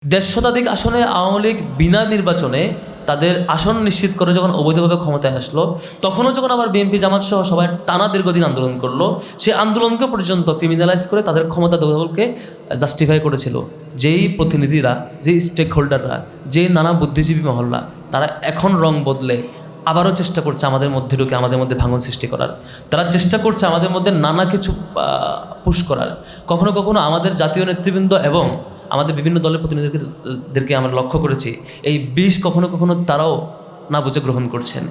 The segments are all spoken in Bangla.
দেড় শতাধিক আসনে আওয়ামী লীগ বিনা নির্বাচনে তাদের আসন নিশ্চিত করে যখন অবৈধভাবে ক্ষমতায় আসলো, তখনও যখন আবার বিএনপি জামাত সহ সবাই টানা দীর্ঘদিন আন্দোলন করলো, সেই আন্দোলনকে পর্যন্ত ক্রিমিনালাইজ করে তাদের ক্ষমতা দখলকে জাস্টিফাই করেছিল যেই প্রতিনিধিরা, যেই স্টেক হোল্ডাররা, যে নানা বুদ্ধিজীবী মহল্লা, তারা এখন রং বদলে আবারও চেষ্টা করছে আমাদের মধ্যে ঢুকে আমাদের মধ্যে ভাঙন সৃষ্টি করার। তারা চেষ্টা করছে আমাদের মধ্যে নানা কিছু পুশ করার। কখনো কখনো আমাদের জাতীয় নেতৃবৃন্দ এবং আমাদের বিভিন্ন দলের প্রতিনিধিদেরকে আমরা লক্ষ্য করেছি, এই বিষ কখনো কখনো তারাও না বুঝে গ্রহণ করছেন।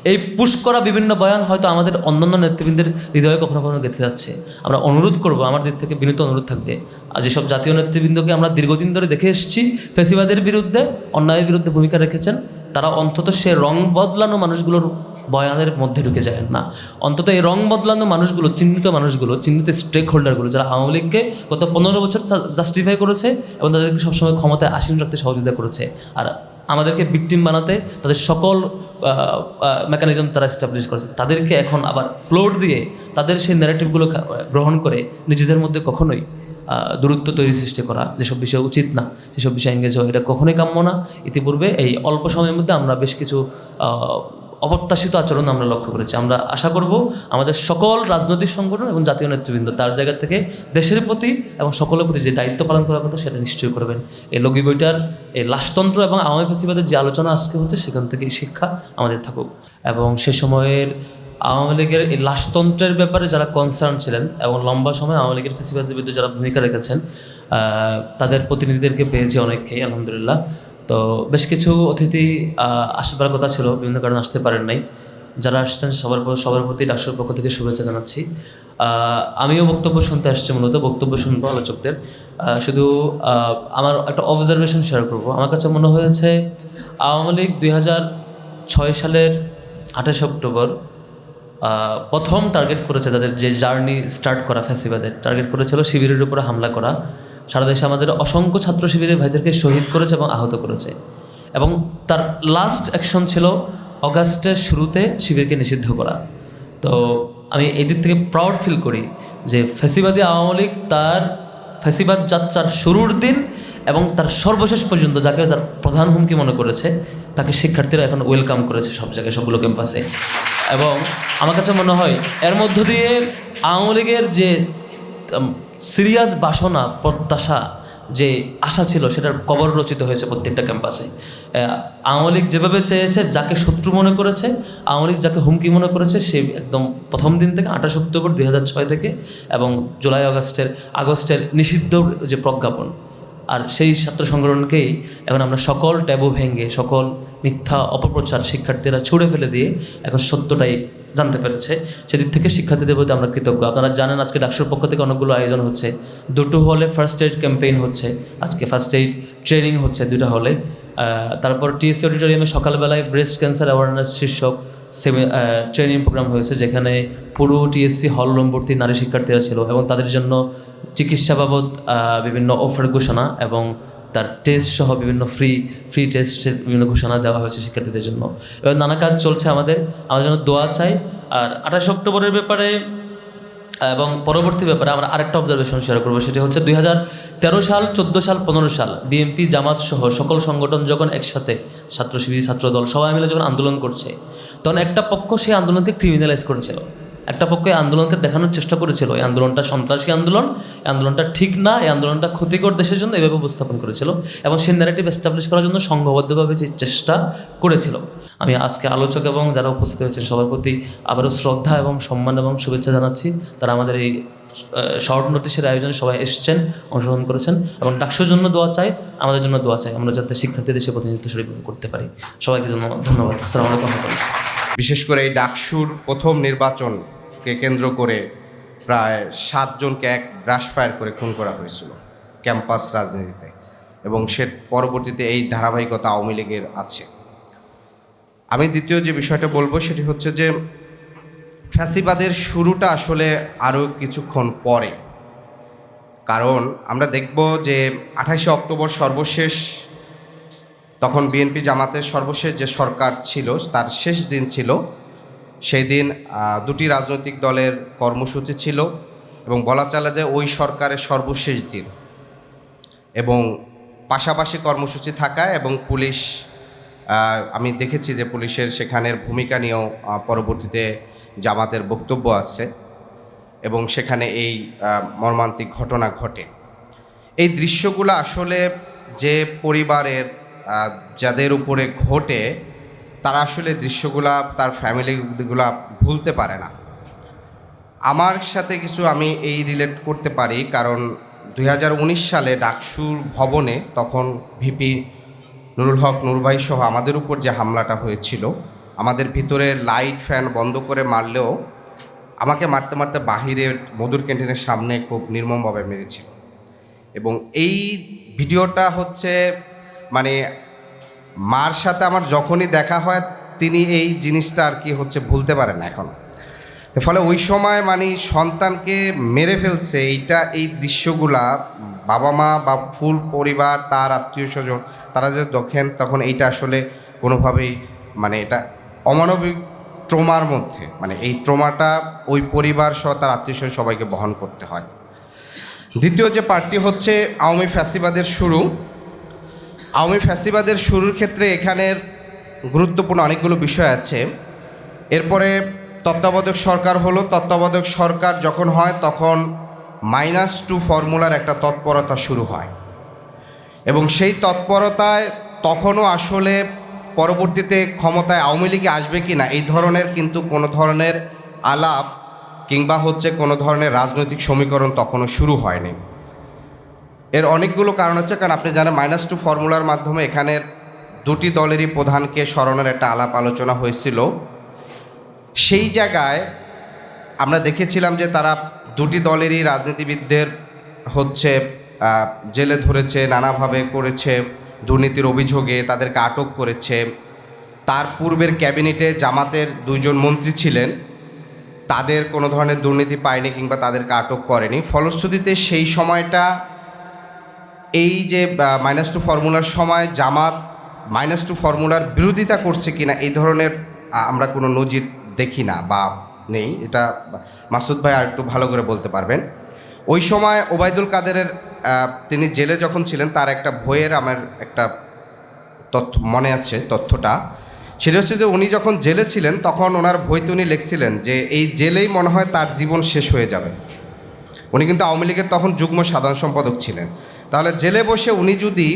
এই পুশ করা বিভিন্ন বয়ান হয়তো আমাদের অন্যান্য নেতৃবৃন্দের হৃদয়ে কখনো কখনো গেঁথে যাচ্ছে। আমরা অনুরোধ করব, আমার দিক থেকে বিনীত অনুরোধ থাকবে, আর যেসব জাতীয় নেতৃবৃন্দকে আমরা দীর্ঘদিন ধরে দেখে এসেছি ফ্যাসিবাদের বিরুদ্ধে, অন্যায়ের বিরুদ্ধে ভূমিকা রেখেছেন, তারা অন্তত সে রং বদলানো মানুষগুলোর বয়ানের মধ্যে ঢুকে যায় না। অন্তত এই রং বদলানো মানুষগুলো, চিহ্নিত স্টেক হোল্ডারগুলো, যারা আওয়ামী লীগকে গত 15 বছর জাস্টিফাই করেছে এবং তাদেরকে সবসময় ক্ষমতায় আসীন রাখতে সহযোগিতা করেছে, আর আমাদেরকে ভিকটিম বানাতে তাদের সকল মেকানিজম তারা এস্টাবলিশ করেছে, তাদেরকে এখন আবার ফ্লোট দিয়ে তাদের সেই ন্যারেটিভগুলো গ্রহণ করে নিজেদের মধ্যে কখনোই দূরত্ব তৈরি সৃষ্টি করা, যেসব বিষয় উচিত না, যেসব বিষয় এঙ্গেজ হয়, এটা কখনোই কাম্য না। ইতিপূর্বে এই অল্প সময়ের মধ্যে আমরা বেশ কিছু অপ্রত্যাশিত আচরণ আমরা লক্ষ্য করেছি। আমরা আশা করব আমাদের সকল রাজনৈতিক সংগঠন এবং জাতীয় নেতৃবৃন্দ তার জায়গা থেকে দেশের প্রতি এবং সকলের প্রতি যে দায়িত্ব পালন করার কথা সেটা নিশ্চয়ই করবেন। এই লগি বইটার এই লাশতন্ত্র এবং আওয়ামী ফ্যাসিবাদের যে আলোচনা আজকে হচ্ছে, সেখান থেকে শিক্ষা আমাদের থাকুক। এবং সে সময়ের আওয়ামী লীগের এই লাশতন্ত্রের ব্যাপারে যারা কনসার্ন ছিলেন এবং লম্বা সময় আওয়ামী লীগের ফ্যাসিবাদের বিরুদ্ধে যারা ভূমিকা রেখেছেন, তাদের প্রতিনিধিদেরকে পেয়েছি অনেককেই, আলহামদুলিল্লাহ। তো বেশ কিছু অতিথি আসবার কথা ছিল, বিভিন্ন কারণে আসতে পারেন নাই। যারা আসছেন সবার প্রতি ডাকসুর পক্ষ থেকে শুভেচ্ছা জানাচ্ছি। আমিও বক্তব্য শুনতে আসছি, মূলত বক্তব্য শুনবো আলোচকদের। শুধু আমার একটা অবজারভেশন শেয়ার করব। আমার কাছে মনে হয়েছে আওয়ামী লীগ 2006 সালের 28 অক্টোবর প্রথম টার্গেট করেছে, তাদের যে জার্নি স্টার্ট করা ফ্যাসিবাদের টার্গেট করেছিল শিবিরের উপরে হামলা করা। সারা দেশে আমাদের অসংখ্য ছাত্র শিবিরের ভাইদেরকে শহীদ করেছে এবং আহত করেছে, এবং তার লাস্ট অ্যাকশন ছিল অগাস্টের শুরুতে শিবিরকে নিষিদ্ধ করা। তো আমি এই দিক থেকে প্রাউড ফিল করি যে ফ্যাসিবাদী আওয়ামী লীগ তার ফ্যাসিবাদ যাত্রার শুরুর দিন এবং তার সর্বশেষ পর্যন্ত যাকে যার প্রধান হুমকি মনে করেছে, তাকে শিক্ষার্থীরা এখন ওয়েলকাম করেছে সব জায়গায়, সবগুলো ক্যাম্পাসে। এবং আমার কাছে মনে হয় এর মধ্য দিয়ে আওয়ামী লীগের যে সিরিয়াস বাসনা, প্রত্যাশা, যে আশা ছিল, সেটার কবর রচিত হয়েছে প্রত্যেকটা ক্যাম্পাসে। আওয়ামী লীগ যেভাবে চেয়েছে, যাকে শত্রু মনে করেছে, আওয়ামী লীগ যাকে হুমকি মনে করেছে, সে একদম প্রথম দিন থেকে 28 অক্টোবর 2006 থেকে এবং জুলাই আগস্টের নিষিদ্ধ যে প্রজ্ঞাপন, আর সেই ছাত্র সংগঠনকেই এখন আমরা সকল ট্যাবু ভেঙে, সকল মিথ্যা অপপ্রচার শিক্ষার্থীরা ছুঁড়ে ফেলে দিয়ে এখন সত্যটাই জানতে পেরেছে। সেদিক থেকে শিক্ষার্থীদের প্রতি আমরা কৃতজ্ঞ। আপনারা জানেন আজকে ডাকসুর পক্ষ থেকে অনেকগুলো আয়োজন হচ্ছে। দুটো হলে ফার্স্ট এইড ক্যাম্পেইন হচ্ছে, আজকে ফার্স্ট এইড ট্রেনিং হচ্ছে দুটো হলে। তারপর টিএসসি অডিটোরিয়ামে সকালবেলায় ব্রেস্ট ক্যান্সার অ্যাওয়ারনেস শীর্ষক ট্রেনিং প্রোগ্রাম হয়েছে, যেখানে পুরো টিএসসি হল রুম ভর্তি নারী শিক্ষার্থীরা ছিল এবং তাদের জন্য চিকিৎসা বাবদ বিভিন্ন অফার ঘোষণা এবং তার টেস্ট সহ বিভিন্ন ফ্রি টেস্টের বিভিন্ন ঘোষণা দেওয়া হয়েছে শিক্ষার্থীদের জন্য। এবার নানা কাজ চলছে আমাদের জন্য দোয়া চাই। আর 28 অক্টোবরের ব্যাপারে এবং পরবর্তী ব্যাপারে আমরা আরেকটা অবজারভেশন শেয়ার করবো। সেটি হচ্ছে 2013 সাল, 14 সাল, 15 সাল বিএনপি জামাত সহ সকল সংগঠন যখন একসাথে, ছাত্র শিবির, ছাত্রদল সবাই মিলে যখন আন্দোলন করছে, তখন একটা পক্ষ সেই আন্দোলনকে ক্রিমিনালাইজ করেছিল, একটা পক্ষ এই আন্দোলনকে দেখানোর চেষ্টা করেছিল এই আন্দোলনটা সন্ত্রাসী আন্দোলন, এই আন্দোলনটা ঠিক না, এই আন্দোলনটা ক্ষতিকর দেশের জন্য, এভাবে উপস্থাপন করেছিল এবং সেই ন্যারেটিভ এস্টাবলিশ করার জন্য সংঘবদ্ধভাবে যে চেষ্টা করেছিল। আমি আজকে আলোচক এবং যারা উপস্থিত হয়েছেন সবার প্রতি আবারও শ্রদ্ধা এবং সম্মান এবং শুভেচ্ছা জানাচ্ছি। তারা আমাদের এই শর্ট নোটিশের আয়োজনে সবাই এসছেন, অংশগ্রহণ করেছেন এবং ডাকসুর জন্য দোয়া চাই, আমাদের জন্য দোয়া চাই, আমরা যাতে শিক্ষার্থীদের সে প্রতিনিধিত্ব শরীর করতে পারি। সবাইকে ধন্যবাদ। আসসালামু আলাইকুম। বিশেষ করে এই ডাকসুর প্রথম নির্বাচনকে কেন্দ্র করে প্রায় 7 জনকে এক ব্রাশ ফায়ার করে খুন করা হয়েছিল ক্যাম্পাস রাজনীতিতে, এবং সে পরবর্তীতে এই ধারাবাহিকতা আওয়ামী লীগের আছে। আমি দ্বিতীয় যে বিষয়টা বলবো সেটি হচ্ছে যে ফ্যাসিবাদের শুরুটা আসলে আরও কিছুক্ষণ পরে, কারণ আমরা দেখব যে 28 অক্টোবর সর্বশেষ, তখন বিএনপি জামাতের সর্বশেষ যে সরকার ছিল তার শেষ দিন ছিল। সেই দিন দুটি রাজনৈতিক দলের কর্মসূচি ছিল এবং বলা চলে যে ওই সরকারের সর্বশেষ দিন, এবং পাশাপাশি কর্মসূচি থাকা এবং পুলিশ, আমি দেখেছি যে পুলিশের সেখানের ভূমিকা নিয়েও পরবর্তীতে জামাতের বক্তব্য আছে এবং সেখানে এই মর্মান্তিক ঘটনা ঘটে। এই দৃশ্যগুলো আসলে যে পরিবারের যাদের উপরে ঘটে তারা আসলে দৃশ্যগুলা তার ফ্যামিলিগুলা ভুলতে পারে না। আমার সাথে কিছু আমি এই রিলেট করতে পারি, কারণ 2019 সালে ডাকসুর ভবনে তখন ভিপি নুরুল হক নুরভাই সহ আমাদের উপর যে হামলাটা হয়েছিল, আমাদের ভিতরে লাইট ফ্যান বন্ধ করে মারলেও আমাকে মারতে মারতে বাহিরে মধুর ক্যান্টিনের সামনে খুব নির্মমভাবে মেরেছিল। এবং এই ভিডিওটা হচ্ছে মানে মার সাথে আমার যখনই দেখা হয় তিনি এই জিনিসটা আর কি হচ্ছে ভুলতে পারেন না এখনো। ফলে ওই সময় মানে সন্তানকে মেরে ফেলছে, এই দৃশ্যগুলা বাবা মা বা ফুল পরিবার তার আত্মীয় স্বজন তারা যে দেখেন তখন এইটা আসলে কোনোভাবেই মানে এটা অমানবিক ট্রমার মধ্যে, মানে এই ট্রমাটা ওই পরিবার সহ তার আত্মীয় স্বজন সবাইকে বহন করতে হয়। দ্বিতীয় যে পার্টটি হচ্ছে আওয়ামী ফ্যাসিবাদের শুরু। আওয়ামী ফ্যাসিবাদের শুরুর ক্ষেত্রে এখানের গুরুত্বপূর্ণ অনেকগুলো বিষয় আছে। এরপরে তত্ত্বাবধায়ক সরকার হলো। তত্ত্বাবধায়ক সরকার যখন হয় তখন -2 ফর্মুলার একটা তৎপরতা শুরু হয় এবং সেই তৎপরতায় তখনও আসলে পরবর্তীতে ক্ষমতায় আওয়ামী লীগ আসবে কি না এই ধরনের কিন্তু কোনো ধরনের আলাপ কিংবা হচ্ছে কোনো ধরনের রাজনৈতিক সমীকরণ তখনও শুরু হয়নি। এর অনেকগুলো কারণ হচ্ছে, কারণ আপনি জানেন -2 ফর্মুলার মাধ্যমে এখানের দুটি দলেরই প্রধানকে স্মরণের একটা আলাপ আলোচনা হয়েছিল। সেই জায়গায় আমরা দেখেছিলাম যে তারা দুটি দলেরই রাজনীতিবিদদের হচ্ছে জেলে ধরেছে, নানাভাবে করেছে, দুর্নীতির অভিযোগে তাদেরকে আটক করেছে। তার পূর্বের ক্যাবিনেটে জামাতের 2 জন মন্ত্রী ছিলেন, তাদের কোনো ধরনের দুর্নীতি পায়নি কিংবা তাদেরকে আটক করেনি। ফলশ্রুতিতে সেই সময়টা এই যে -2 ফর্মুলার সময় জামাত -2 ফর্মুলার বিরোধিতা করছে কিনা এই ধরনের আমরা কোনো নজির দেখি না বা নেই। এটা মাসুদ ভাই আর একটু ভালো করে বলতে পারবেন। ওই সময় ওবায়দুল কাদেরের তিনি জেলে যখন ছিলেন তার একটা বইয়ের আমার একটা তথ্য মনে আছে, তথ্যটা সেটা হচ্ছে যে উনি যখন জেলে ছিলেন তখন ওনার বইতে উনি লিখছিলেন যে এই জেলেই মনে হয় তার জীবন শেষ হয়ে যাবে। উনি কিন্তু আওয়ামী লীগের তখন যুগ্ম সাধারণ সম্পাদক ছিলেন। তাহলে জেলে বসে উনি যদি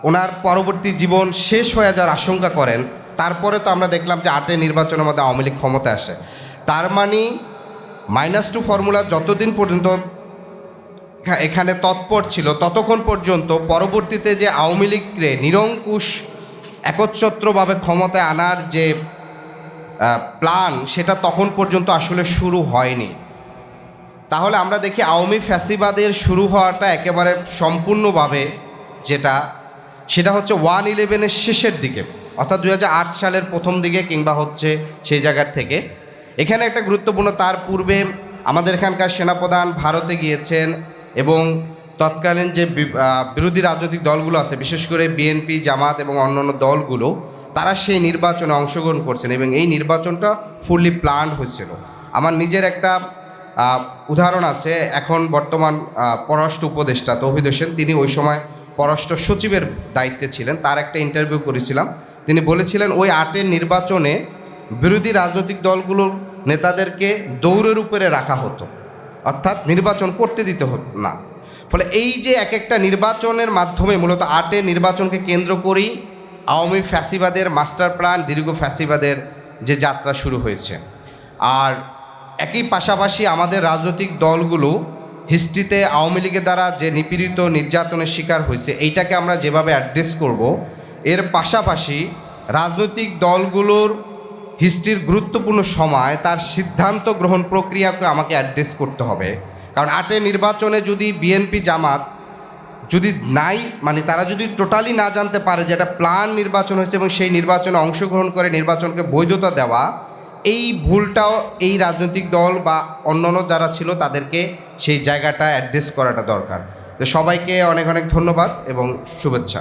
ওনার পরবর্তী জীবন শেষ হয়ে যাওয়ার আশঙ্কা করেন, তারপরে তো আমরা দেখলাম যে 8 নির্বাচনের মধ্যে আওয়ামী লীগ ক্ষমতায় আসে। তার মানে -2 ফর্মুলা যতদিন পর্যন্ত এখানে তৎপর ছিল ততক্ষণ পর্যন্ত পরবর্তীতে যে আওয়ামী লীগকে নিরঙ্কুশ একচ্ছত্রভাবে ক্ষমতায় আনার যে প্ল্যান সেটা তখন পর্যন্ত আসলে শুরু হয়নি। তাহলে আমরা দেখি আওয়ামী ফ্যাসিবাদের শুরু হওয়াটা একেবারে সম্পূর্ণভাবে সেটা হচ্ছে 1/11-এর শেষের দিকে, অর্থাৎ 2008 সালের প্রথম দিকে কিংবা হচ্ছে সেই জায়গার থেকে। এখানে একটা গুরুত্বপূর্ণ, তার পূর্বে আমাদের এখানকার সেনাপ্রধান ভারতে গিয়েছেন এবং তৎকালীন যে বিরোধী রাজনৈতিক দলগুলো আছে বিশেষ করে বিএনপি, জামাত এবং অন্যান্য দলগুলো তারা সেই নির্বাচনে অংশগ্রহণ করছেন এবং এই নির্বাচনটা ফুললি প্ল্যান্ড হয়েছিল। আমার নিজের একটা উদাহরণ আছে, এখন বর্তমান পররাষ্ট্র উপদেষ্টা তৌহিদ হোসেন, তিনি ওই সময় পররাষ্ট্র সচিবের দায়িত্বে ছিলেন। তার একটা ইন্টারভিউ করেছিলাম, তিনি বলেছিলেন ওই 8 নির্বাচনে বিরোধী রাজনৈতিক দলগুলোর নেতাদেরকে দৌড়ের উপরে রাখা হতো, অর্থাৎ নির্বাচন করতে দিতে হতো না। ফলে এই যে এক একটা নির্বাচনের মাধ্যমে মূলত 8 নির্বাচনকে কেন্দ্র করেই আওয়ামী ফ্যাসিবাদের মাস্টার প্ল্যান, দীর্ঘ ফ্যাসিবাদের যে যাত্রা শুরু হয়েছে। আর একই পাশাপাশি আমাদের রাজনৈতিক দলগুলো হিস্ট্রিতে আওয়ামী লীগের দ্বারা যে নিপীড়িত নির্যাতনের শিকার হয়েছে এইটাকে আমরা যেভাবে অ্যাড্রেস করব, এর পাশাপাশি রাজনৈতিক দলগুলোর হিস্ট্রির গুরুত্বপূর্ণ সময় তার সিদ্ধান্ত গ্রহণ প্রক্রিয়াকে আমাকে অ্যাড্রেস করতে হবে। কারণ 8 নির্বাচনে যদি বিএনপি জামাত যদি নাই, মানে তারা যদি টোটালি না জানতে পারে যে একটা প্ল্যান নির্বাচন হয়েছে এবং সেই নির্বাচনে অংশগ্রহণ করে নির্বাচনকে বৈধতা দেওয়া, এই ভুলটাও এই রাজনৈতিক দল বা অন্যান্য যারা ছিল তাদেরকে সেই জায়গাটা অ্যাড্রেস করাটা দরকার। তো সবাইকে অনেক অনেক ধন্যবাদ এবং শুভেচ্ছা।